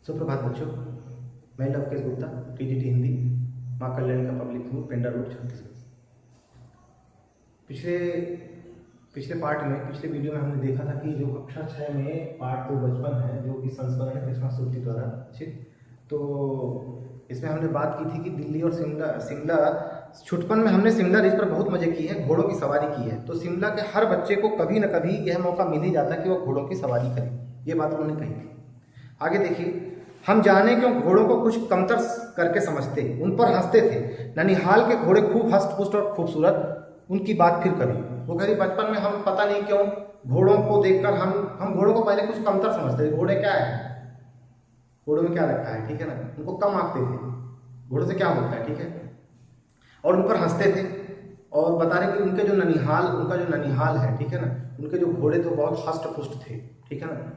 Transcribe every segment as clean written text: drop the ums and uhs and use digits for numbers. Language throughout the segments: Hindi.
सुप्रभात बच्चों, मैं लवकेश गुप्ता, टीजीटी हिंदी, माँ कल्याणी का पब्लिक स्कूल, पेंडा रोड, छत्तीसगढ़। पिछले पिछले पार्ट में पिछले वीडियो में हमने देखा था कि जो कक्षा 6 में पार्ट 2 बचपन है, जो कि संस्करण है कृष्णा सुप्ति द्वारा। ठीक, तो इसमें हमने बात की थी कि दिल्ली और शिमला छुटपन में हमने शिमला रिज पर बहुत मजे किए हैं, घोड़ों की सवारी की है। तो शिमला के हर बच्चे को कभी न कभी यह मौका मिल ही जाता है कि वह घोड़ों की सवारी करे। ये बात उन्होंने कही थी। आगे देखिए, हम जाने क्यों घोड़ों को कुछ कमतर करके समझते, उन पर हंसते थे। ननिहाल के घोड़े खूब हष्ट पुष्ट और खूबसूरत, उनकी बात फिर कभी। वो कह रही बचपन में हम पता नहीं क्यों घोड़ों को देखकर हम घोड़ों को पहले कुछ कमतर समझते थे। घोड़े क्या है, घोड़ों में क्या रखा है, ठीक है ना, उनको कम आंकते थे, घोड़ों से क्या होता है, ठीक है। और उन पर हंसते थे और बता रहे कि उनका जो ननिहाल है, ठीक है ना, उनके जो घोड़े थे बहुत हष्ट पुष्ट थे, ठीक है ना।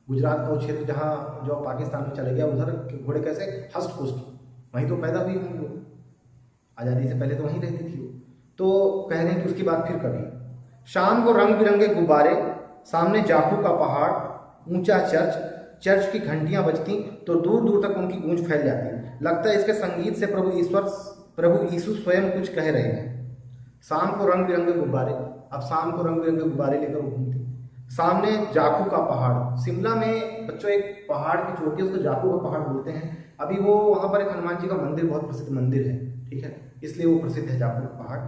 गुजरात का वो क्षेत्र जहाँ जो पाकिस्तान में चले गया, उधर के घोड़े कैसे हष्ट पुष्ट, वहीं तो पैदा हुई होंगी, आज़ादी से पहले तो वहीं रहती थी वो। तो कह रहे हैं कि उसकी बात फिर कभी। शाम को रंग बिरंगे गुब्बारे, सामने जाखू का पहाड़, ऊंचा चर्च की घंटियां बजती तो दूर दूर तक उनकी गूंज फैल जाती। लगता है इसके संगीत से प्रभु यीशु स्वयं कुछ कह रहे हैं। शाम को रंग बिरंगे गुब्बारे, अब शाम को रंग बिरंगे गुब्बारे लेकर वो घूमते। सामने जाखू का पहाड़, शिमला में बच्चों एक पहाड़ की चोटी है, उसको जाखू का पहाड़ बोलते हैं। अभी वो वहाँ पर एक हनुमान जी का मंदिर, बहुत प्रसिद्ध मंदिर है, ठीक है, इसलिए वो प्रसिद्ध है जाखू का पहाड़।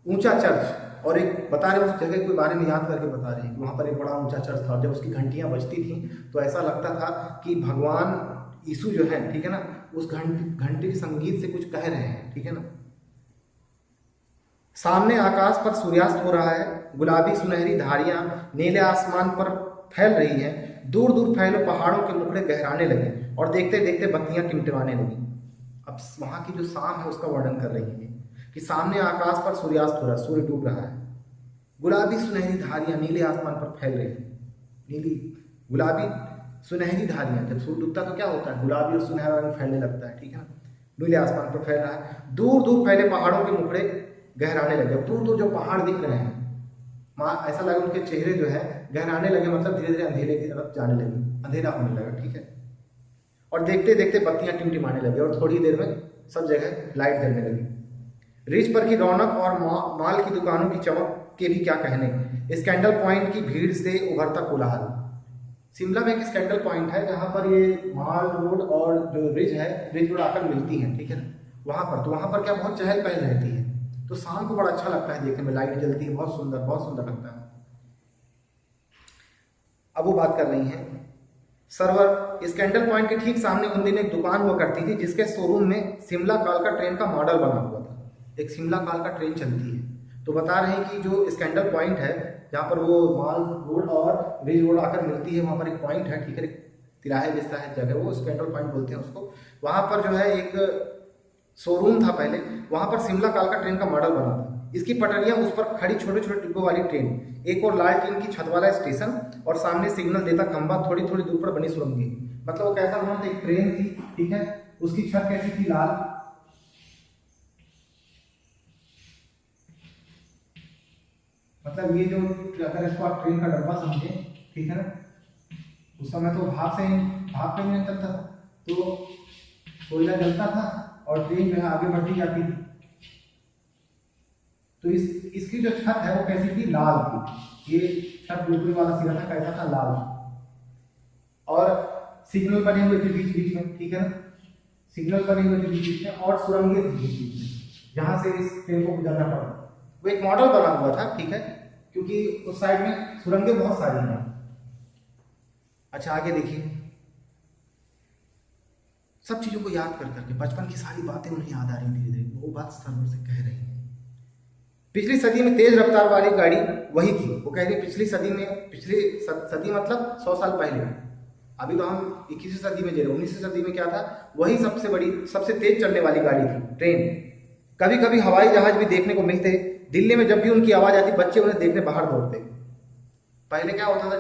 ऊंचा चर्च, और एक बता रहे उस जगह के बारे में याद करके बता रहे हैं, वहाँ पर एक बड़ा ऊंचा चर्च था। जब उसकी घंटियाँ बजती थी तो ऐसा लगता था कि भगवान यीशु जो है, ठीक है ना, उस घंटी के संगीत से कुछ कह रहे हैं, ठीक है ना। सामने आकाश पर सूर्यास्त हो रहा है, गुलाबी सुनहरी धारियां नीले आसमान पर फैल रही हैं। दूर दूर फैले पहाड़ों के मुखड़े गहराने लगे और देखते देखते बत्तियां टिमटिमाने लगी। अब वहां की जो शाम है उसका वर्णन कर रही है कि सामने आकाश पर सूर्यास्त हो रहा है, सूर्य डूब रहा है, गुलाबी सुनहरी धारियां नीले आसमान पर फैल रही हैं। नीली गुलाबी सुनहरी धारियां, जब सूर्य डूबता तो क्या होता है, गुलाबी और सुनहरा रंग फैलने लगता है, ठीक है ना। नीले आसमान पर फैल रहा है, दूर दूर फैले पहाड़ों के मुखड़े गहराने लगे। दूर दूर जो पहाड़ दिख रहे हैं, ऐसा लगा उनके चेहरे जो है गहराने लगे, मतलब धीरे धीरे अंधेरे की तरफ जाने लगे, अंधेरा होने लगा, ठीक है। और देखते देखते बत्तियां टिमटिमाने लगी और थोड़ी देर में सब जगह लाइट जलने लगी। रिज पर की रौनक और माल की दुकानों की चमक के भी क्या कहने। स्कैंडल पॉइंट की भीड़ से उभरता कोलाहल। शिमला में एक स्कैंडल पॉइंट है जहाँ पर ये माल रोड और जो रिज है, रिज रोड आकर मिलती है, ठीक है ना। वहाँ पर तो वहाँ पर क्या बहुत चहल पहल रहती है, तो शाम को बड़ा अच्छा लगता है देखने में, लाइट जलती है, बहुत सुंदर लगता है। अब वो बात कर रही हैं सर्वर। स्कैंडल पॉइंट के ठीक सामने उन दिनों एक दुकान हुआ करती थी जिसके शोरूम में शिमला कालका ट्रेन का मॉडल बना हुआ था। एक शिमला कालका ट्रेन चलती है। तो बता रहे हैं कि जो स्कैंडल पॉइंट है जहाँ पर वो माल रोड और रिज रोड आकर मिलती है, वहाँ पर एक पॉइंट है, ठीक है, तिराहे जैसा है जगह, वो स्कैंडल पॉइंट बोलते हैं उसको। वहाँ पर जो है एक शोरूम था पहले, वहां पर शिमला कालका ट्रेन का मॉडल बना था। इसकी पटरियां, उस पर खड़ी छोटे छोटे डिब्बों वाली ट्रेन, एक और लाल टीन की छत वाला स्टेशन और सामने सिग्नल देता खंभा, थोड़ी थोड़ी दूर पर बनी सुरंगें। मतलब वो कैसा बना था, एक ट्रेन थी, ठीक है, उसकी छत कैसी थी, लाल, मतलब ये जो, अगर इसको आप ट्रेन का डब्बा समझे, ठीक है ना, उस समय तो भाप का इंजन चलता था, तो कोयला जलता था और ट्रेन जो है आगे बढ़ती जाती थी। तो इसकी जो छत है वो कैसी थी, लाल थी। ये छत बिल्कुल वाला सिरा था, कैसा था, लाल। और सिग्नल बने हुए थे बीच बीच में, ठीक है ना, सिग्नल बने हुए थे बीच बीच में और सुरंगें थी बीच बीच में जहां से इस ट्रेन को गुजरना पड़ा। वो एक मॉडल बना हुआ था, ठीक है, क्योंकि उस साइड में सुरंगें बहुत सारी हैं। अच्छा आगे देखिए, सब चीजों को याद कर करके बचपन की सारी बातें उन्हें याद आ रही धीरे धीरे, वो बात सर्वर से कह रही हैं। पिछली सदी में तेज रफ्तार वाली गाड़ी वही थी। वो कह रही पिछली सदी मतलब 100 साल पहले, अभी तो हम 21वीं सदी में जी रहे, 19वीं सदी में क्या था, वही सबसे बड़ी सबसे तेज चलने वाली गाड़ी थी, ट्रेन। कभी कभी हवाई जहाज भी देखने को मिलते। दिल्ली में जब भी उनकी आवाज आती, बच्चे उन्हें देखने बाहर दौड़ते। पहले क्या होता था,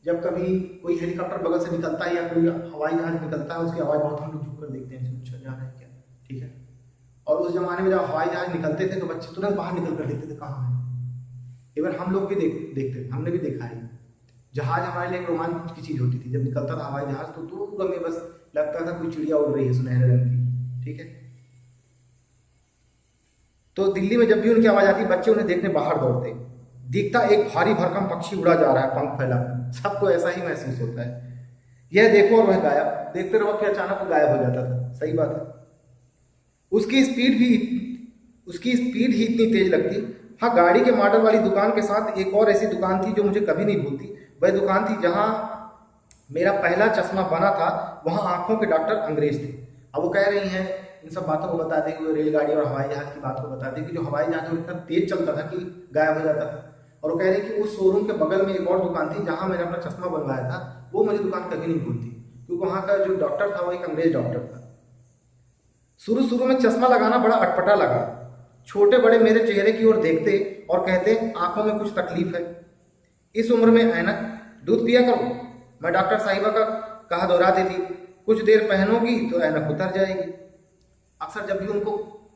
जब कभी कोई हेलीकॉप्टर बगल से निकलता है या कोई हवाई जहाज निकलता है, उसकी आवाज़ बहुत हम लोग झुक कर देखते हैं, अच्छा जा रहा है क्या, ठीक है। और उस जमाने में जब हवाई जहाज निकलते थे तो बच्चे तुरंत बाहर निकल कर देखते थे कहाँ है। इवन हम लोग भी देखते, हमने भी देखा है। जहाज हमारे लिए एक रोमांच की चीज होती थी, जब निकलता था हवाई जहाज तो दूर में बस लगता था कोई चिड़िया उड़ रही है सुनहरे रंग की, ठीक है। तो दिल्ली में जब भी उनकी आवाज आती बच्चे उन्हें देखने बाहर दौड़ते, दिखता एक भारी भरकम पक्षी उड़ा जा रहा है पंख फैलाकर, सबको ऐसा ही महसूस होता है। यह देखो और वह गायब, देखते रहो कि अचानक वो गायब हो जाता था। सही बात है, उसकी स्पीड ही इतनी तेज लगती। हाँ, गाड़ी के मॉडल वाली दुकान के साथ एक और ऐसी दुकान थी जो मुझे कभी नहीं भूलती। वह दुकान थी जहाँ मेरा पहला चश्मा बना था, वहाँ आंखों के डॉक्टर अंग्रेज थे। अब वो कह रही हैं, इन सब बातों को बताते हुए रेलगाड़ी और हवाई जहाज की बात को बताते कि जो हवाई जहाज वो इतना तेज चलता था कि गायब हो जाता था। और वो कह रहे कि उस शोरूम के बगल में एक और दुकान थी जहाँ मैंने अपना चश्मा बनवाया था, वो मुझे दुकान कभी नहीं भूलती, क्योंकि वहाँ का जो डॉक्टर था वो एक अंग्रेज डॉक्टर था। शुरू शुरू में चश्मा लगाना बड़ा अटपटा लगा। छोटे बड़े मेरे चेहरे की ओर देखते और कहते आंखों में कुछ तकलीफ है, इस उम्र में ऐनक, दूध पिया करो। मैं डॉक्टर साहिबा का कहा दोहराती थी, कुछ देर पहनोगी तो ऐनक उतर जाएगी। अक्सर जब भी उनको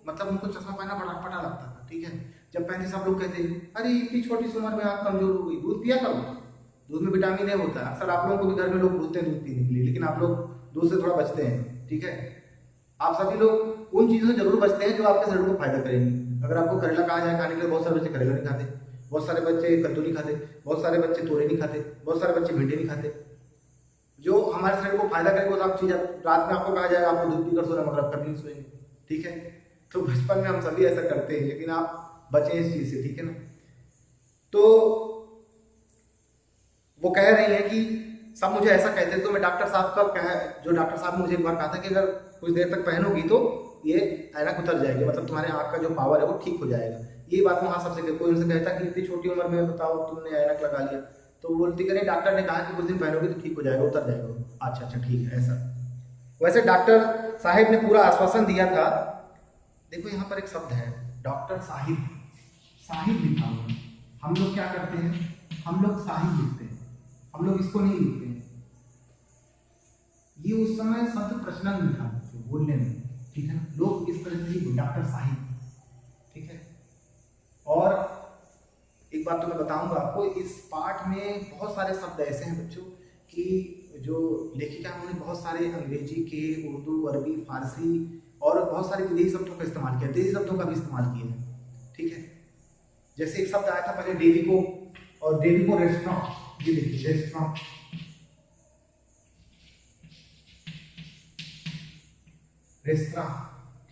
चश्मा पहनना बड़ा अटपटा लगता था, ठीक है। जब पहनते सब लोग कहते अरे इतनी छोटी सी उम्र में आँख कमजोर हो गई, दूध पिया करो, दूध में विटामिन ए होता है। अक्सर आप लोगों को भी घर में लोग बोलते हैं दूध पीने के लिए, लेकिन आप लोग दूध से थोड़ा बचते हैं, ठीक है। आप सभी लोग उन चीज़ों से जरूर बचते हैं जो आपके शरीर को फायदा करेंगी। अगर आपको करेला कहा जाए खाने के लिए, बहुत सारे बच्चे करेला नहीं खाते, बहुत सारे बच्चे कद्दू नहीं खाते, बहुत सारे बच्चे तोरई नहीं खाते, बहुत सारे बच्चे भिंडी नहीं खाते। जो हमारे शरीर को फायदा करेगी वो सब चीज़ रात में आपको कहा जाएगा आपको दूध पीकर सोना, मगर आप कभी नहीं सोएंगे, ठीक है। तो बचपन में हम सभी ऐसा करते हैं, लेकिन आप बचें इस चीज़ से, ठीक है ना। तो वो कह रही है कि सब मुझे ऐसा कहते, तो मैं डॉक्टर साहब का जो डॉक्टर साहब ने मुझे एक बार कहा था कि अगर कुछ देर तक पहनोगी तो ये ऐनक उतर जाएगी, मतलब तुम्हारे आँख का जो पावर है वो ठीक हो जाएगा। ये बात वहाँ सबसे कोई उनसे कहता कि इतनी छोटी उम्र में बताओ तुमने ऐनक लगा लिया, तो बोलती करें डॉक्टर ने कहा कि कुछ दिन पहनोगी तो ठीक हो जाएगा, उतर जाएगा। अच्छा ठीक है ऐसा। वैसे डॉक्टर साहिब ने पूरा आश्वासन दिया था। देखो यहाँ पर एक शब्द है डॉक्टर साहिब, साहिब लिखा हुआ। हम लोग क्या करते हैं, हम लोग साहिब लिखते हैं, हम लोग इसको नहीं लिखते हैं। ये उस समय शब्द प्रचलन में था बोलने में, ठीक है ना। लोग इस तरह से ही डॉक्टर साहिब, ठीक है। और एक बात तो मैं बताऊंगा आपको, इस पाठ में बहुत सारे शब्द ऐसे हैं बच्चों कि जो लेखिका उन्होंने बहुत सारे अंग्रेजी के, उर्दू, अरबी, फारसी और बहुत सारे विदेशी शब्दों का इस्तेमाल किया, देसी शब्दों का भी इस्तेमाल किया है, ठीक है। जैसे एक शब्द आया था पहले डेविको, और डेविको रेस्टोरेंट, ये देखिए रेस्टोरेंट, रेस्टोरेंट,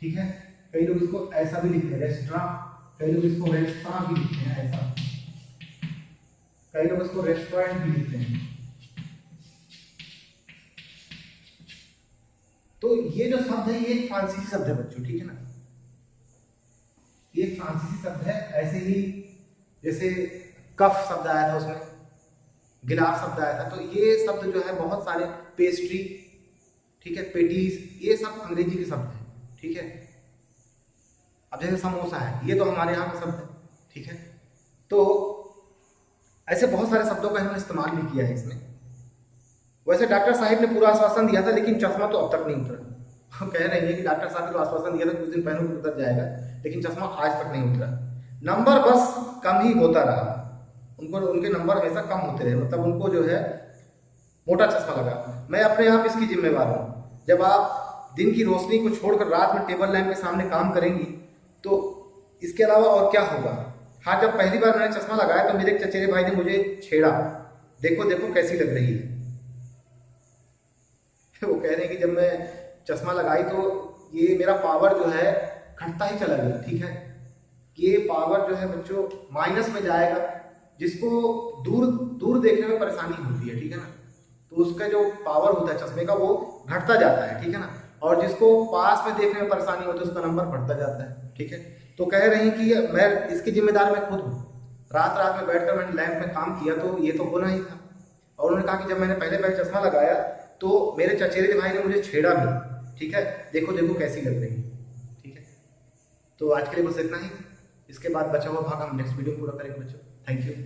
ठीक है। कई लोग इसको ऐसा भी लिखते हैं रेस्टोरेंट, कई लोग इसको रेस्टोरेंट भी लिखते हैं ऐसा, कई लोग इसको रेस्टोरेंट भी लिखते हैं। तो ये जो शब्द है ये एक फ्रांसीसी शब्द है बच्चों, ठीक है ना। ये एक फ्रांसीसी शब्द है। ऐसे ही जैसे कफ शब्द आया था, उसमें गिलास शब्द आया था, तो ये शब्द जो है बहुत सारे, पेस्ट्री, ठीक है, पेटीज, ये सब अंग्रेजी के शब्द हैं, ठीक है। अब जैसे समोसा है, ये तो हमारे यहाँ का शब्द है, ठीक है। तो ऐसे बहुत सारे शब्दों का इन्होंने इस्तेमाल भी किया है इसमें। वैसे डॉक्टर साहिब ने पूरा आश्वासन दिया था, लेकिन चश्मा तो अब तक नहीं उतरा। कह रहे हैं कि डॉक्टर साहब ने तो आश्वासन दिया था कुछ दिन पहनोगे तो उतर जाएगा, लेकिन चश्मा आज तक नहीं उतरा। नंबर बस कम ही होता रहा, उनके नंबर हमेशा कम होते रहे, मतलब उनको जो है मोटा चश्मा लगा। मैं अपने आप इसकी जिम्मेवार हूँ। जब आप दिन की रोशनी को छोड़कर रात में टेबल लैंप के सामने काम करेंगी तो इसके अलावा और क्या होगा। हाँ, जब पहली बार मैंने चश्मा लगाया तो मेरे चचेरे भाई ने मुझे छेड़ा, देखो देखो कैसी लग रही है। वो कह रहे हैं कि जब मैं चश्मा लगाई तो ये मेरा पावर जो है घटता ही चला गया, ठीक है। ये पावर जो है बच्चों माइनस में जाएगा। जिसको दूर दूर देखने में परेशानी होती है, ठीक है ना, तो उसका जो पावर होता है चश्मे का वो घटता जाता है, ठीक है ना। और जिसको पास में देखने में परेशानी होती है उसका नंबर बढ़ता जाता है, ठीक है। तो कह रही हैं कि मैं इसकी जिम्मेदार मैं खुद हूँ। रात रात में बैठकर मैंने लैंप में काम किया तो ये तो होना ही था। और उन्होंने कहा कि जब मैंने पहले पहले चश्मा लगाया तो मेरे चचेरे भाई ने मुझे छेड़ा भी, ठीक है, देखो देखो कैसी लग रही है, ठीक है। तो आज के लिए बस इतना ही। इसके बाद बचा हुआ भाग हम नेक्स्ट वीडियो में पूरा करेंगे बच्चों। Thank you.